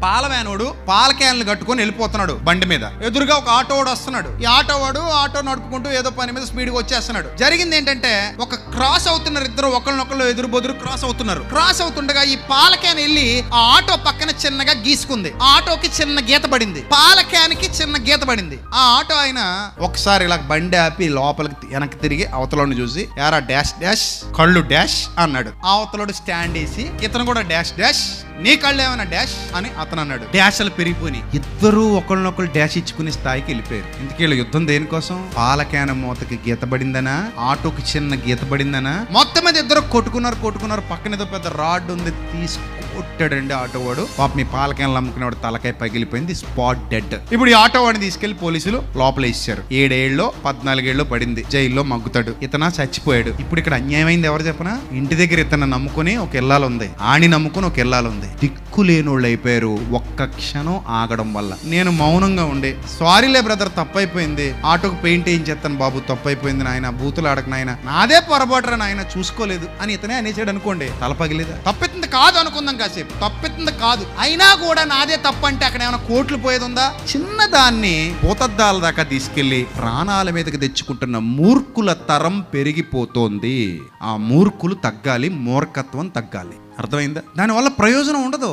పాల వ్యానోడు పాల క్యాన్లు కట్టుకొని వెళ్ళిపోతున్నాడు బండి మీద. ఎదురుగా ఒక ఆటో వాడు వస్తున్నాడు. ఈ ఆటో నడుపుకుంటూ ఏదో పని మీద స్పీడ్ గా వచ్చేస్తున్నాడు. జరిగింది ఏంటంటే, ఒక క్రాస్ అవుతున్నారు ఇద్దరు, ఒకళ్ళనొకళ్ళు ఎదురు బొదురు క్రాస్ అవుతున్నారు. క్రాస్ అవుతుండగా ఈ పాల క్యాన్ వెళ్ళి ఆ ఆటో పక్కన చిన్నగా గీసుకుంది. ఆ ఆటోకి చిన్న గీత పడింది, పాల క్యాన్ కి చిన్న గీత పడింది. ఆ ఆటో ఆయన ఒకసారి ఇలా బండి ఆపి లోపలికి వెనక్కి తిరిగి అవతలని చూసి, యారా డాష్ డాష్ కళ్ళు డాష్ అన్నాడు. అవతలోడు స్టాండ్ వేసి ఇతను కూడా డాష్ డాష్, నీ కళ్ళు ఏమైనా డాష్ అని అతను అన్నాడు. డాష్లు పెరిగిపోయి ఇద్దరు ఒకళ్ళనొకళ్ళు డాష్ ఇచ్చుకునే స్థాయికి వెళ్ళిపోయారు. ఇంతకీ యుద్ధం దేనికోసం? పాల క్యాన్ మూతకి గీత పడిందనా, ఆటోకి చిన్న గీత పడిందనా? మొత్తం మీద ఇద్దరు కొట్టుకున్నారు. పక్కన ఏదో పెద్ద రాడ్ ఉంది, తీసుకొట్టాడండి ఆటో వాడు. పాప మీ పాల క్యాన్లు అమ్ముకునేవాడు తలకాయ పగిలిపోయింది, స్పాట్ డెడ్. ఇప్పుడు ఈ ఆటో వాడిని తీసుకెళ్లి పోలీసులు లోపల ఇచ్చారు. 7 ఏళ్ళలో 14 ఏళ్ళు పడింది, జైల్లో మగ్గుతాడు. ఇతను చచ్చిపోయాడు. ఇప్పుడు ఇక్కడ అన్యాయమైంది ఎవరు చెప్పనా? ఇంటి దగ్గర ఇతను నమ్ముకుని ఒక ఇల్లాలు ఉంది, ఆని నమ్ముకుని ఒక ఇల్లాలు ఉంది. దిక్కు లేనోళ్ళు అయిపోయారు ఒక్క క్షణం ఆగడం వల్ల. నేను మౌనంగా ఉండే, సారీలే బ్రదర్ తప్పైపోయింది, ఆటోకు పెయింట్ వేయించేస్తాను బాబు, తప్పైపోయింది నాయన, బూతులు ఆడక నాయన, నాదే పొరపాటురా నాయన, చూసుకోలేదు అని ఇతనే అనేసాడు అనుకోండి, తల పగిలేదా? తప్పెత్తింది కాదు అనుకుందాం కాసేపు, తప్పెత్తింది కాదు, అయినా కూడా నాదే తప్పు అంటే అక్కడ ఏమైనా కోట్లు పోయేది ఉందా? చిన్నదాన్ని భూతద్దాల దాకా తీసుకెళ్లి ప్రాణాల మీదకి తెచ్చుకుంటున్న మూర్ఖుల తరం పెరిగిపోతోంది. ఆ మూర్ఖులు తగ్గాలి, మూర్ఖత్వం తగ్గాలి. అర్థమైందా? దానివల్ల ప్రయోజనం ఉండదు.